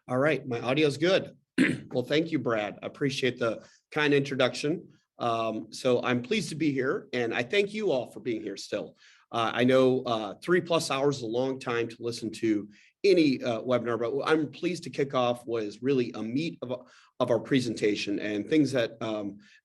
All right, my audio is good. Well, thank you, Brad. I appreciate the kind introduction. So I'm pleased to be here, and I thank you all for being here still. I know 3+ hours is a long time to listen to any webinar, but I'm pleased to kick off what is really a meat of our presentation and things that,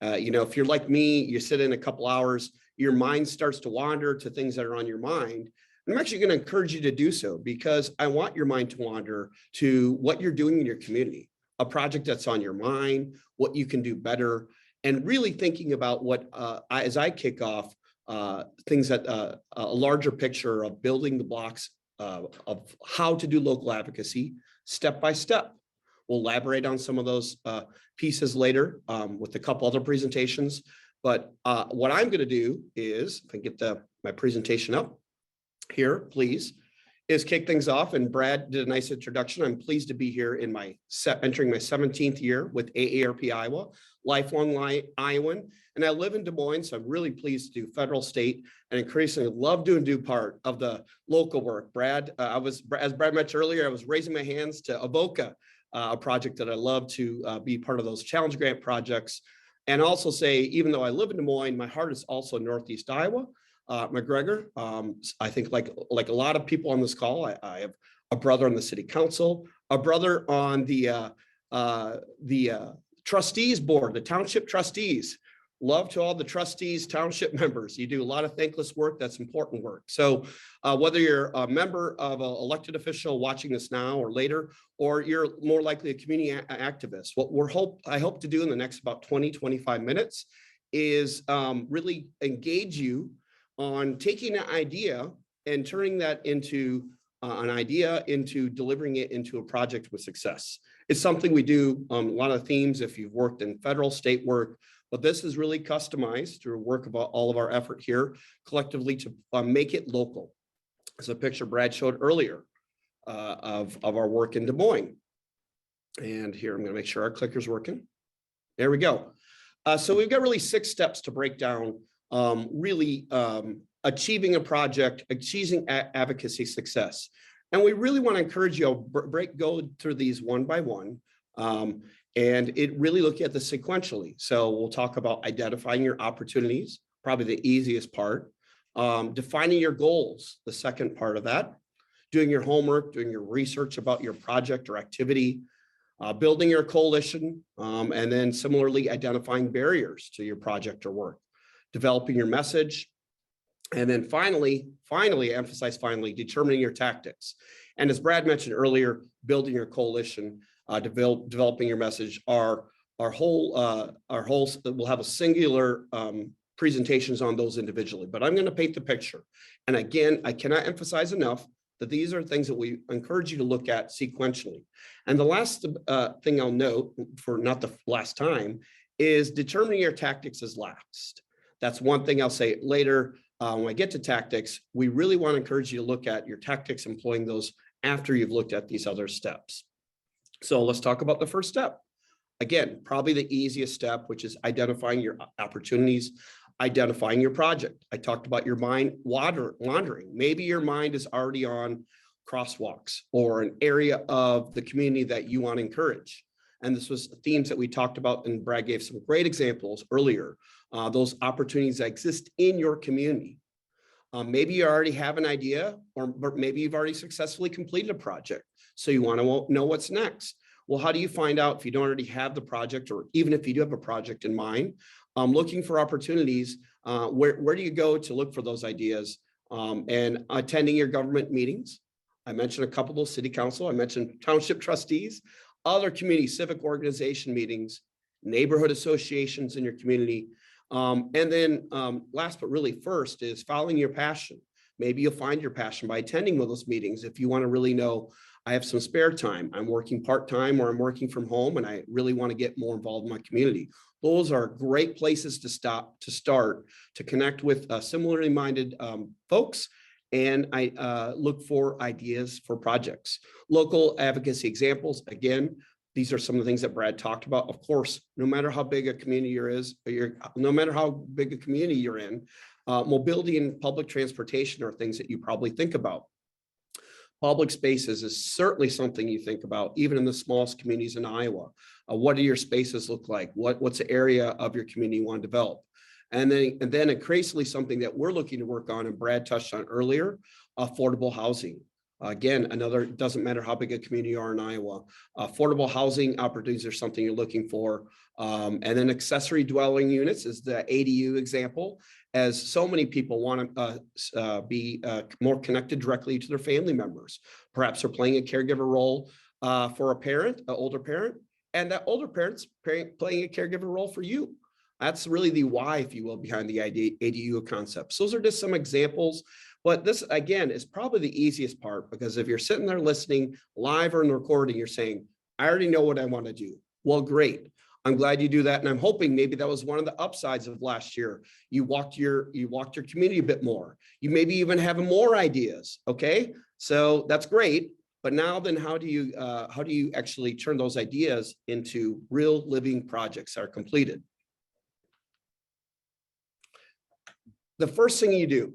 if you're like me, you sit in a couple hours, your mind starts to wander to things that are on your mind. I'm actually going to encourage you to do so because I want your mind to wander to what you're doing in your community, a project that's on your mind, what you can do better, and really thinking about what, as I kick off, things that a larger picture of building the blocks of how to do local advocacy step by step. We'll elaborate on some of those pieces later with a couple other presentations. But what I'm going to do is, if I get my presentation up here, please, is kick things off. And Brad did a nice introduction. I'm pleased to be here in entering my 17th year with AARP Iowa, lifelong Iowan. And I live in Des Moines, so I'm really pleased to do federal, state, and increasingly love do part of the local work. Brad, as Brad mentioned earlier, I was raising my hands to Avoca, a project that I love to be part of those challenge grant projects. And also say, even though I live in Des Moines, my heart is also Northeast Iowa. McGregor, I think like a lot of people on this call, I have a brother on the city council, a brother on the trustees board, the township trustees. Love to all the trustees, township members. You do a lot of thankless work. That's important work. So whether you're a member of an elected official watching this now or later, or you're more likely a community activist, what I hope to do in the next about 20-25 minutes is really engage you on taking an idea and turning that into an idea into delivering it into a project with success. It's something we do a lot of themes if you've worked in federal, state work, but this is really customized through work of all of our effort here collectively to make it local. It's a picture Brad showed earlier of our work in Des Moines. And here, I'm going to make sure our clicker's working. There we go. So we've got really 6 steps to break down achieving a project, achieving advocacy success. And we really want to encourage you to go through these one by one. And it really look at this sequentially. So we'll talk about identifying your opportunities, probably the easiest part. Defining your goals, the second part of that. Doing your homework, doing your research about your project or activity. Building your coalition, and then similarly identifying barriers to your project or work. Developing your message, and then finally, determining your tactics. And as Brad mentioned earlier, building your coalition, developing your message. Our whole we'll have a singular presentations on those individually, but I'm going to paint the picture. And again, I cannot emphasize enough that these are things that we encourage you to look at sequentially. And the last thing I'll note, for not the last time, is determining your tactics is last. That's one thing I'll say later. When I get to tactics, we really want to encourage you to look at your tactics, employing those after you've looked at these other steps. So let's talk about the first step. Again, probably the easiest step, which is identifying your opportunities, identifying your project. I talked about your mind wandering. Maybe your mind is already on crosswalks or an area of the community that you want to encourage. And this was themes that we talked about, and Brad gave some great examples earlier. Those opportunities that exist in your community. Maybe you already have an idea, or maybe you've already successfully completed a project. So you want to know what's next. Well, how do you find out if you don't already have the project, or even if you do have a project in mind? Looking for opportunities, where do you go to look for those ideas? And attending your government meetings. I mentioned a couple of those, city council. I mentioned township trustees, other community civic organization meetings, neighborhood associations in your community. And then last but really first is following your passion. Maybe you'll find your passion by attending one of those meetings. If you want to really know, I have some spare time, I'm working part-time or I'm working from home and I really want to get more involved in my community. Those are great places to start to connect with similarly minded folks. And I look for ideas for projects. Local advocacy examples, again, these are some of the things that Brad talked about. Of course, no matter how big a community no matter how big a community you're in, mobility and public transportation are things that you probably think about. Public spaces is certainly something you think about, even in the smallest communities in Iowa. What do your spaces look like? What's the area of your community you want to develop? And then increasingly something that we're looking to work on, and Brad touched on earlier, affordable housing. Again, another, doesn't matter how big a community you are in Iowa, affordable housing opportunities are something you're looking for. And then accessory dwelling units is the ADU example, as so many people want to be more connected directly to their family members. Perhaps they're playing a caregiver role for a parent, an older parent, and that older parent's playing a caregiver role for you. That's really the why, if you will, behind the ADU concepts. Those are just some examples. But this, again, is probably the easiest part, because if you're sitting there listening live or in the recording, you're saying, I already know what I want to do. Well, great. I'm glad you do that. And I'm hoping maybe that was one of the upsides of last year. You walked your community a bit more. You maybe even have more ideas. Okay. So that's great. But now then, how do you actually turn those ideas into real living projects that are completed? The first thing you do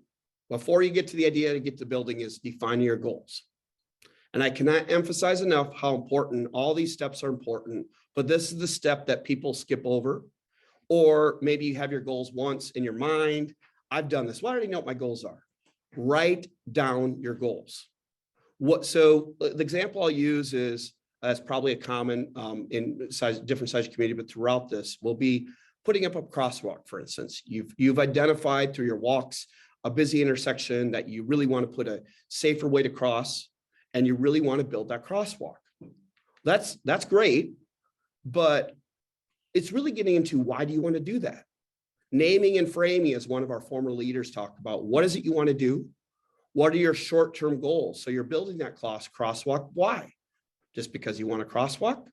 before you get to the idea to get to the building is define your goals. And I cannot emphasize enough how important all these steps are important, but this is the step that people skip over. Or maybe you have your goals once in your mind. I've done this. Well, I already know what my goals are. Write down your goals. So the example I'll use is, that's probably a common in different size community, but throughout this will be putting up a crosswalk, for instance. You've identified through your walks a busy intersection that you really want to put a safer way to cross, and you really want to build that crosswalk. That's great, but it's really getting into why do you want to do that? Naming and framing, as one of our former leaders talked about. What is it you want to do? What are your short-term goals? So you're building that crosswalk. Why? Just because you want a crosswalk?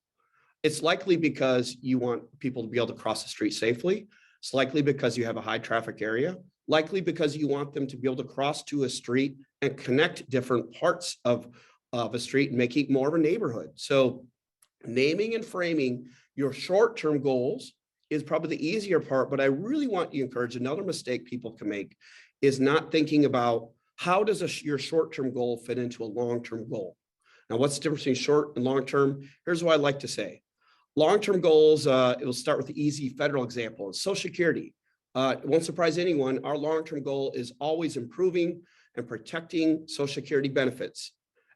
It's likely because you want people to be able to cross the street safely. It's likely because you have a high traffic area. Likely because you want them to be able to cross to a street and connect different parts of a street and make it more of a neighborhood. So naming and framing your short-term goals is probably the easier part, but I really want you to encourage, another mistake people can make is not thinking about how does your short-term goal fit into a long-term goal. Now, what's the difference between short and long-term? Here's what I like to say. Long-term goals, it will start with the easy federal example, Social Security. It won't surprise anyone. Our long-term goal is always improving and protecting Social Security benefits.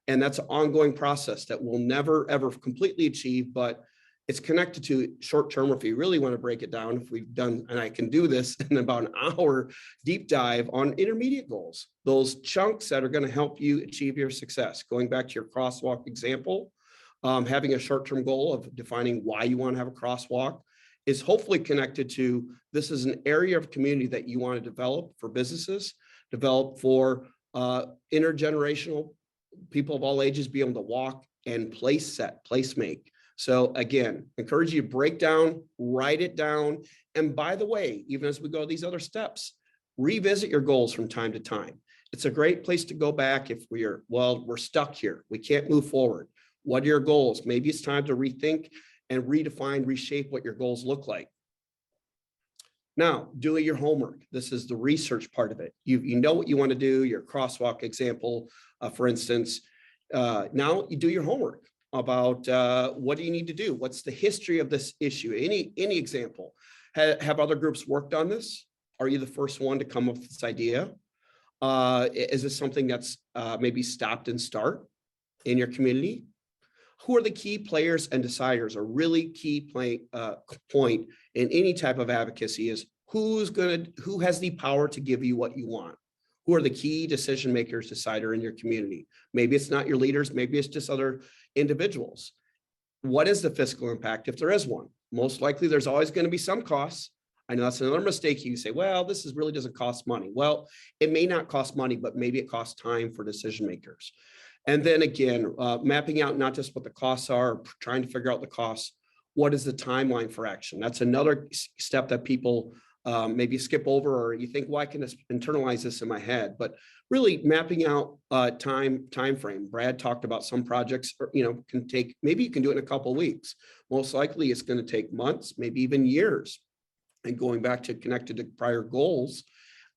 And that's an ongoing process that we'll never, ever completely achieve, but it's connected to short-term. If you really want to break it down, if we've done, and I can do this in about an hour deep dive on intermediate goals, those chunks that are going to help you achieve your success. Going back to your crosswalk example, having a short-term goal of defining why you want to have a crosswalk is hopefully connected to, this is an area of community that you want to develop for businesses, develop for intergenerational people of all ages, be able to walk and place make. So again, encourage you to break down, write it down. And by the way, even as we go these other steps, revisit your goals from time to time. It's a great place to go back if we're stuck here. We can't move forward. What are your goals? Maybe it's time to rethink and redefine, reshape what your goals look like. Now, doing your homework. This is the research part of it. You know what you want to do, your crosswalk example, for instance. Now you do your homework about what do you need to do? What's the history of this issue? Any example? Have other groups worked on this? Are you the first one to come up with this idea? Is this something that's maybe stopped and start in your community? Who are the key players and deciders? A really key point in any type of advocacy is who has the power to give you what you want? Who are the key decision makers, decider in your community? Maybe it's not your leaders, maybe it's just other individuals. What is the fiscal impact if there is one? Most likely there's always going to be some costs. I know that's another mistake. You say, well, this really doesn't cost money. Well, it may not cost money, but maybe it costs time for decision makers. And then again, mapping out not just what the costs are, trying to figure out the costs, what is the timeline for action? That's another step that people maybe skip over, or you think, well, I can just internalize this in my head, but really mapping out time frame. Brad talked about some projects, can take, maybe you can do it in a couple of weeks. Most likely it's going to take months, maybe even years. And going back to connected to prior goals,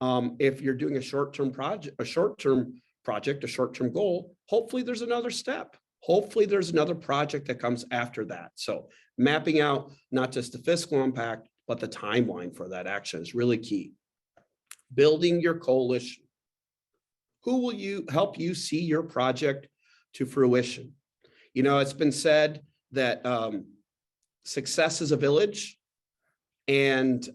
if you're doing a short-term project, a short-term project, a short-term goal, hopefully there's another step. Hopefully there's another project that comes after that. So mapping out not just the fiscal impact, but the timeline for that action is really key. Building your coalition. Who will help you see your project to fruition? You know, it's been said that success is a village and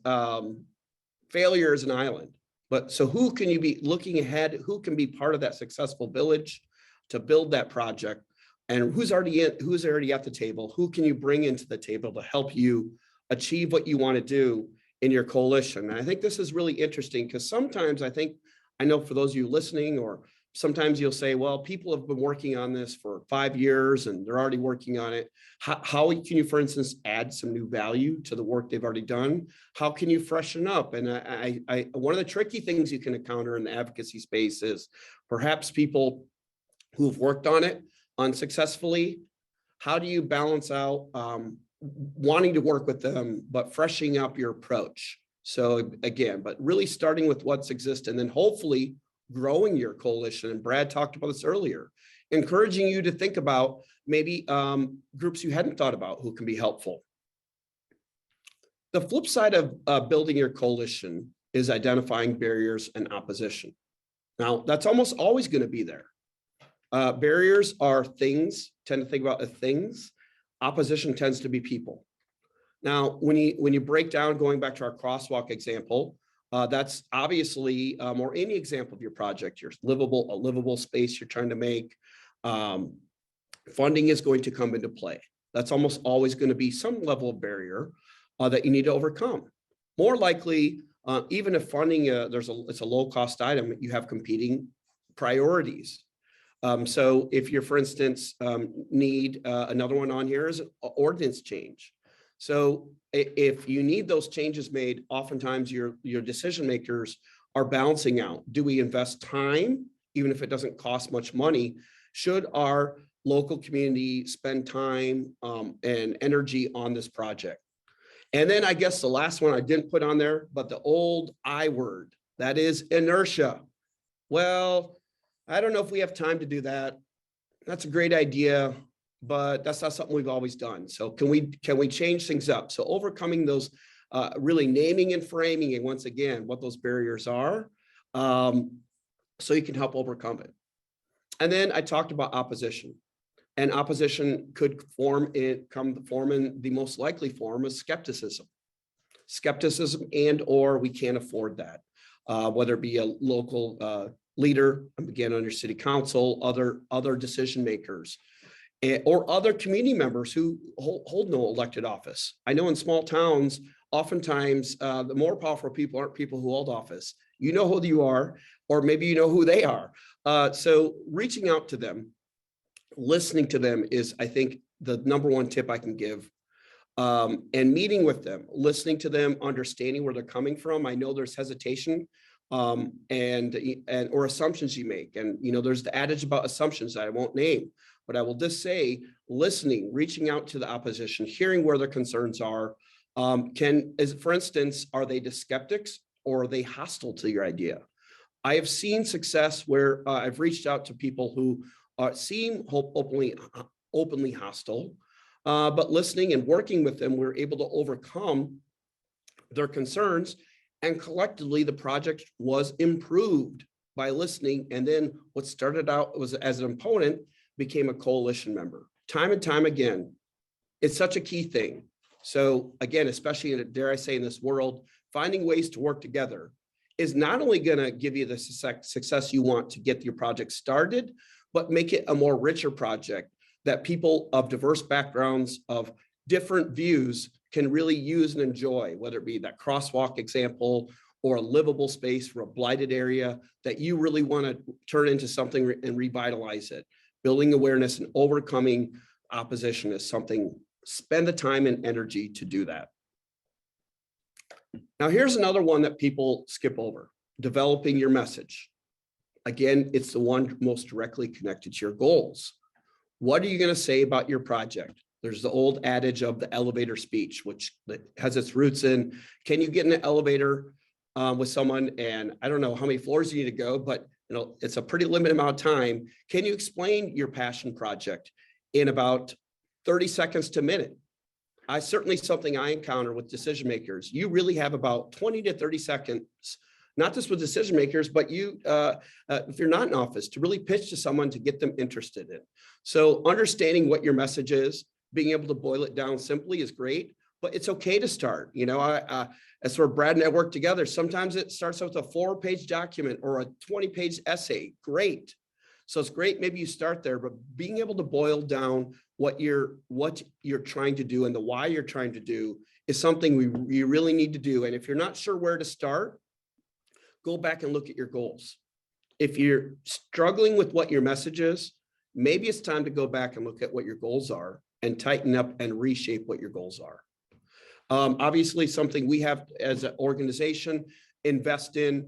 failure is an island. But so who can you be looking ahead? Who can be part of that successful village to build that project? And who's already at the table? Who can you bring into the table to help you achieve what you want to do in your coalition? And I think this is really interesting because sometimes I know for those of you listening, or sometimes you'll say, well, people have been working on this for 5 years and they're already working on it. How can you, for instance, add some new value to the work they've already done? How can you freshen up? And one of the tricky things you can encounter in the advocacy space is perhaps people who've worked on it unsuccessfully. How do you balance out wanting to work with them, but freshening up your approach? So again, but really starting with what's exist and then hopefully growing your coalition. And Brad talked about this earlier, encouraging you to think about maybe groups you hadn't thought about who can be helpful. The flip side of building your coalition is identifying barriers and opposition. Now, that's almost always going to be there. Barriers are things, tend to think about as things. Opposition tends to be people. Now, when you break down, going back to our crosswalk example, that's obviously, or any example of your project, a livable space you're trying to make, funding is going to come into play. That's almost always going to be some level of barrier that you need to overcome. More likely, even if funding, it's a low cost item, you have competing priorities. So if you're, for instance, need another one on here is an ordinance change. So if you need those changes made, oftentimes your decision makers are balancing out. Do we invest time, even if it doesn't cost much money? Should our local community spend time and energy on this project? And then I guess the last one I didn't put on there, but the old I word, that is inertia. Well, I don't know if we have time to do that. That's a great idea, but that's not something we've always done. So can we change things up? So overcoming those, really naming and framing, and once again, what those barriers are, so you can help overcome it. And then I talked about opposition, and opposition could form in the most likely form of skepticism and or we can't afford that, whether it be a local leader, again, on your city council, other decision makers, or other community members who hold no elected office. I know in small towns, oftentimes the more powerful people aren't people who hold office. You know who you are, or maybe you know who they are. So reaching out to them, listening to them is, I think, the number one tip I can give. And meeting with them, listening to them, understanding where they're coming from. I know there's hesitation or assumptions you make. And, you know, there's the adage about assumptions that I won't name, but I will just say, listening, reaching out to the opposition, hearing where their concerns are. For instance, are they just skeptics or are they hostile to your idea? I have seen success where I've reached out to people who seem openly hostile, but listening and working with them, we're able to overcome their concerns. And collectively, the project was improved by listening. And then what started out was as an opponent became a coalition member. Time and time again, it's such a key thing. So again, especially dare I say in this world, finding ways to work together is not only going to give you the success you want to get your project started, but make it a more richer project that people of diverse backgrounds, of different views can really use and enjoy, whether it be that crosswalk example or a livable space for a blighted area that you really want to turn into something and revitalize it. Building awareness and overcoming opposition is something, spend the time and energy to do that. Now, here's another one that people skip over, developing your message. Again, it's the one most directly connected to your goals. What are you going to say about your project? There's the old adage of the elevator speech, which has its roots in, can you get in an elevator with someone, and I don't know how many floors you need to go, but it's a pretty limited amount of time. Can you explain your passion project in about 30 seconds to a minute? Certainly something I encounter with decision makers. You really have about 20 to 30 seconds, not just with decision makers, but you, if you're not in office, to really pitch to someone to get them interested in. So understanding what your message is, being able to boil it down simply is great, but it's okay to start. As sort of Brad and I work together, sometimes it starts out with a 4-page document or a 20-page essay. Great. So it's great. Maybe you start there, but being able to boil down what you're trying to do and the why you're trying to do is something you really need to do. And if you're not sure where to start, go back and look at your goals. If you're struggling with what your message is, maybe it's time to go back and look at what your goals are and tighten up and reshape what your goals are. Obviously, something we have as an organization invest in,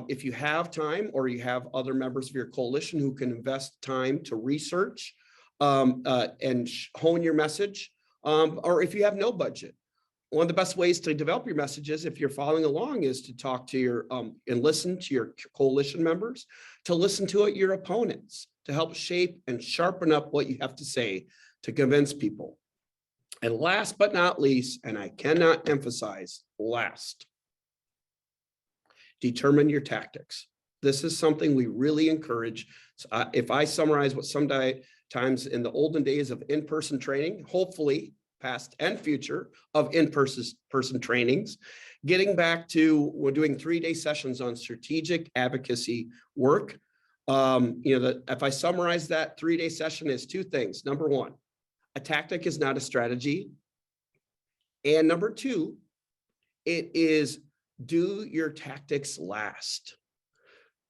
if you have time or you have other members of your coalition who can invest time to research and hone your message, or if you have no budget. One of the best ways to develop your messages, if you're following along, is to talk to your and listen to your coalition members, to listen to your opponents, to help shape and sharpen up what you have to say to convince people. And last but not least, and I cannot emphasize last, determine your tactics. This is something we really encourage. If I summarize what sometimes in the olden days of in-person training, hopefully past and future of in-person trainings, getting back to, we're doing 3-day sessions on strategic advocacy work. If I summarize that 3-day session as 2 things. Number 1, a tactic is not a strategy. And number 2, it is do your tactics last.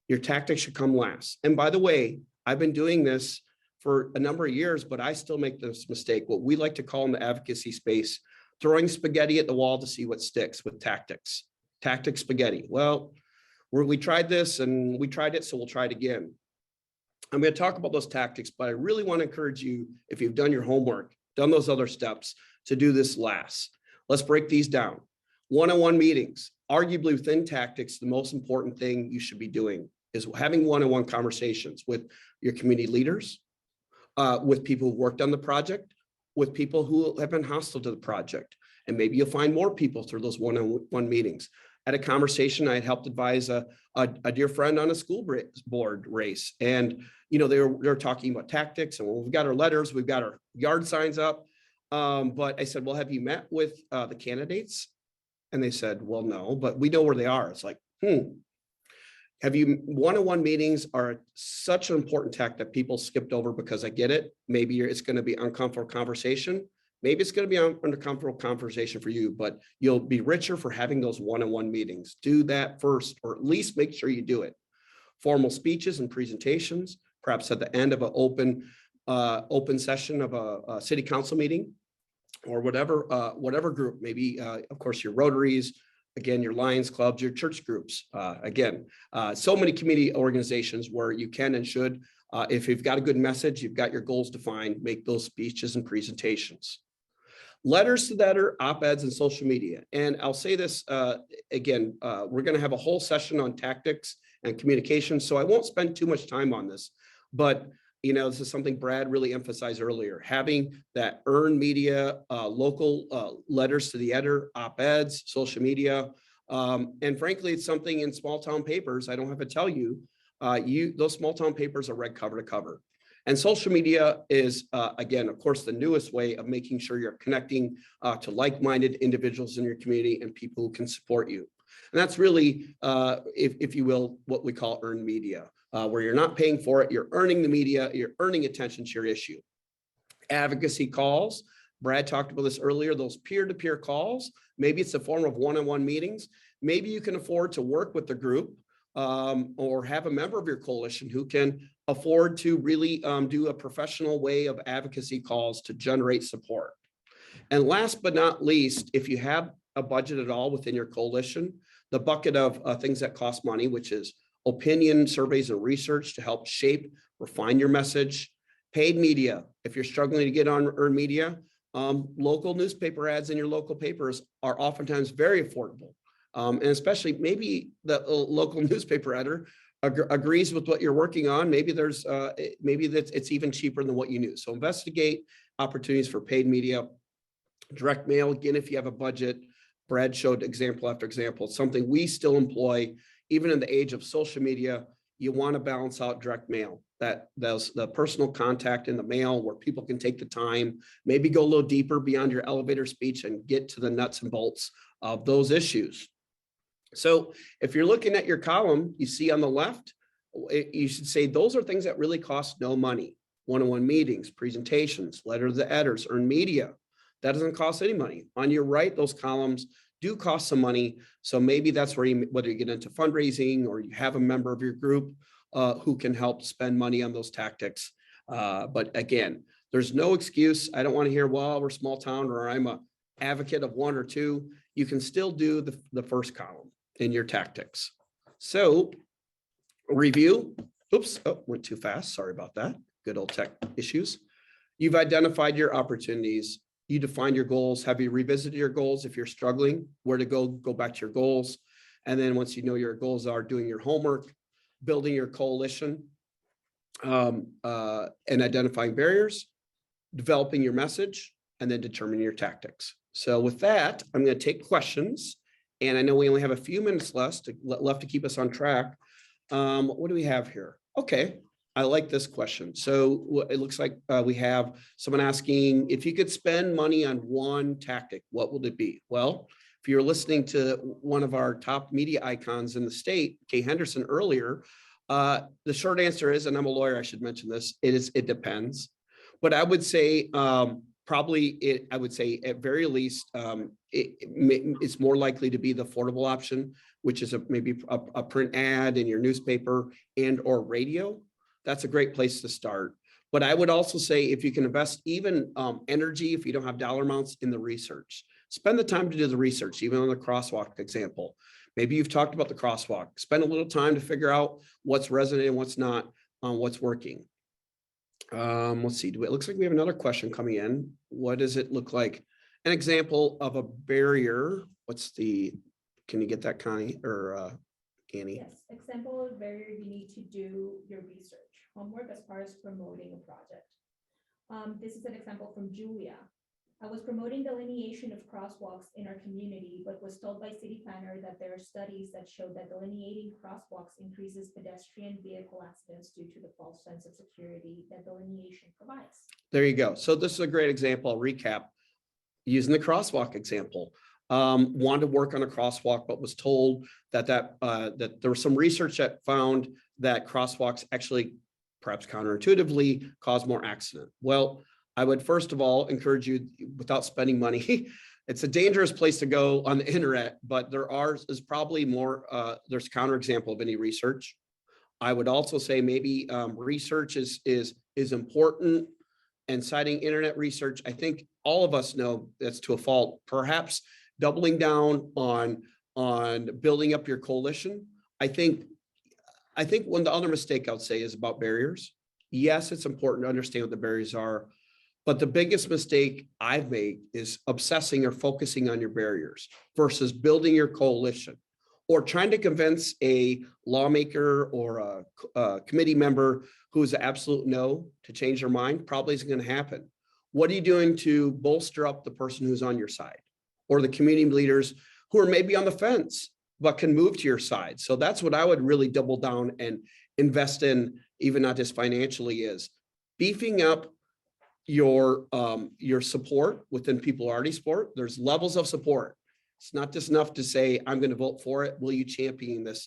Your tactics should come last. And by the way, I've been doing this for a number of years, but I still make this mistake, what we like to call in the advocacy space, throwing spaghetti at the wall to see what sticks with tactics. Tactic spaghetti. Well, we tried this and we tried it, so we'll try it again. I'm going to talk about those tactics, but I really want to encourage you, if you've done your homework, done those other steps, to do this last. Let's break these down. One-on-one meetings. Arguably within tactics, the most important thing you should be doing is having one-on-one conversations with your community leaders, with people who worked on the project, with people who have been hostile to the project. And maybe you'll find more people through those one-on-one meetings. At a conversation, I had helped advise a dear friend on a school board race. And, they were talking about tactics, and we've got our letters, we've got our yard signs up. But I said, well, have you met with the candidates? And they said, well, no, but we know where they are. It's like, have you, one-on-one meetings are such an important tactic that people skipped over because I get it. Maybe it's going to be uncomfortable conversation. Maybe it's going to be an uncomfortable conversation for you, but you'll be richer for having those one-on-one meetings. Do that first, or at least make sure you do it. Formal speeches and presentations, perhaps at the end of an open session of a city council meeting, or whatever group, maybe, of course, your Rotaries, again, your Lions clubs, your church groups, so many community organizations where you can and should, if you've got a good message, you've got your goals defined, make those speeches and presentations. Letters to the editor, op-eds, and social media. And I'll say this again, we're going to have a whole session on tactics and communication, so I won't spend too much time on this, but this is something Brad really emphasized earlier, having that earned media, local letters to the editor, op-eds, social media. And frankly, it's something in small town papers, I don't have to tell you, those small town papers are read cover to cover. And social media is, again, of course, the newest way of making sure you're connecting to like-minded individuals in your community and people who can support you. And that's really, if you will, what we call earned media. Where you're not paying for it, you're earning the media, you're earning attention to your issue. Advocacy calls, Brad talked about this earlier, those peer-to-peer calls, maybe it's a form of one-on-one meetings. Maybe you can afford to work with the group or have a member of your coalition who can afford to really do a professional way of advocacy calls to generate support. And last but not least, if you have a budget at all within your coalition, the bucket of things that cost money, which is opinion surveys and research to help shape, refine your message. Paid media, if you're struggling to get on earned media, local newspaper ads in your local papers are oftentimes very affordable. And especially maybe the local newspaper editor agrees with what you're working on. Maybe there's maybe that it's even cheaper than what you knew. So investigate opportunities for paid media, direct mail. Again, if you have a budget, Brad showed example after example, something we still employ even in the age of social media. You want to balance out direct mail, that those the personal contact in the mail where people can take the time, maybe go a little deeper beyond your elevator speech and get to the nuts and bolts of those issues. So if you're looking at your column, you see on the left, you should say those are things that really cost no money. One-on-one meetings, presentations, letter to the editors, earned media. That doesn't cost any money. On your right, those columns do cost some money. So maybe that's where you, whether you get into fundraising or you have a member of your group who can help spend money on those tactics. But again, there's no excuse. I don't want to hear, well, we're a small town or I'm a advocate of one or two. You can still do the first column in your tactics. So review. Oops, oh, went too fast. Sorry about that. Good old tech issues. You've identified your opportunities. You define your goals. Have you revisited your goals? If you're struggling, where to go back to your goals. And then once you know your goals are, doing your homework, building your coalition, and identifying barriers, developing your message, and then determining your tactics. So with that, I'm going to take questions. And I know we only have a few minutes left to keep us on track. What do we have here? Okay. I like this question. So it looks like we have someone asking, if you could spend money on one tactic, what would it be? Well, if you're listening to one of our top media icons in the state, Kay Henderson earlier, the short answer is, and I'm a lawyer, I should mention this, it depends. But I would say probably I would say at very least, it's more likely to be the affordable option, which is maybe a print ad in your newspaper and or radio. That's a great place to start. But I would also say if you can invest even energy, if you don't have dollar amounts, in the research, spend the time to do the research, even on the crosswalk example. Maybe you've talked about the crosswalk. Spend a little time to figure out what's resonating, what's not, what's working. Let's see. It looks like we have another question coming in. What does it look like? An example of a barrier. Can you get that, Connie or Annie? Yes, example of barrier you need to do your research homework as far as promoting a project. This is an example from Julia. I was promoting delineation of crosswalks in our community, but was told by city planner that there are studies that show that delineating crosswalks increases pedestrian vehicle accidents due to the false sense of security that delineation provides. There you go. So this is a great example. I'll recap using the crosswalk example. Wanted to work on a crosswalk, but was told that there was some research that found that crosswalks actually, perhaps counterintuitively, cause more accident. Well, I would first of all encourage you, without spending money, it's a dangerous place to go on the internet, but is probably more, there's counterexample of any research. I would also say maybe research is important, and citing internet research, I think all of us know that's to a fault. Perhaps doubling down on building up your coalition. I think one of the other mistake I would say is about barriers. Yes, it's important to understand what the barriers are, but the biggest mistake I've made is obsessing or focusing on your barriers versus building your coalition, or trying to convince a lawmaker or a committee member who is an absolute no to change their mind. Probably isn't going to happen. What are you doing to bolster up the person who's on your side, or the community leaders who are maybe on the fence, but can move to your side? So that's what I would really double down and invest in, even not just financially, is beefing up your support within people who already support. There's levels of support. It's not just enough to say, I'm going to vote for it. Will you champion this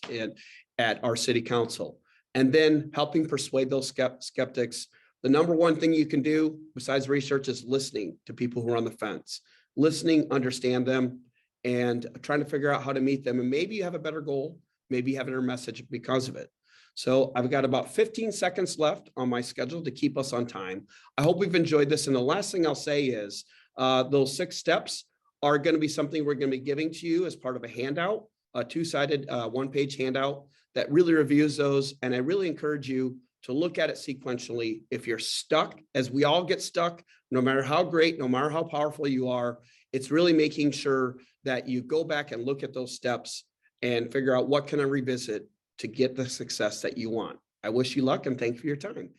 at our city council? And then helping persuade those skeptics. The number one thing you can do besides research is listening to people who are on the fence. Listening, understand them, and trying to figure out how to meet them. And maybe you have a better goal. Maybe you have a better message because of it. So I've got about 15 seconds left on my schedule to keep us on time. I hope we've enjoyed this. And the last thing I'll say is those 6 steps are going to be something we're going to be giving to you as part of a handout, a 2-sided, 1-page handout that really reviews those. And I really encourage you to look at it sequentially. If you're stuck, as we all get stuck, no matter how great, no matter how powerful you are, it's really making sure that you go back and look at those steps and figure out what can I revisit to get the success that you want. I wish you luck and thank you for your time.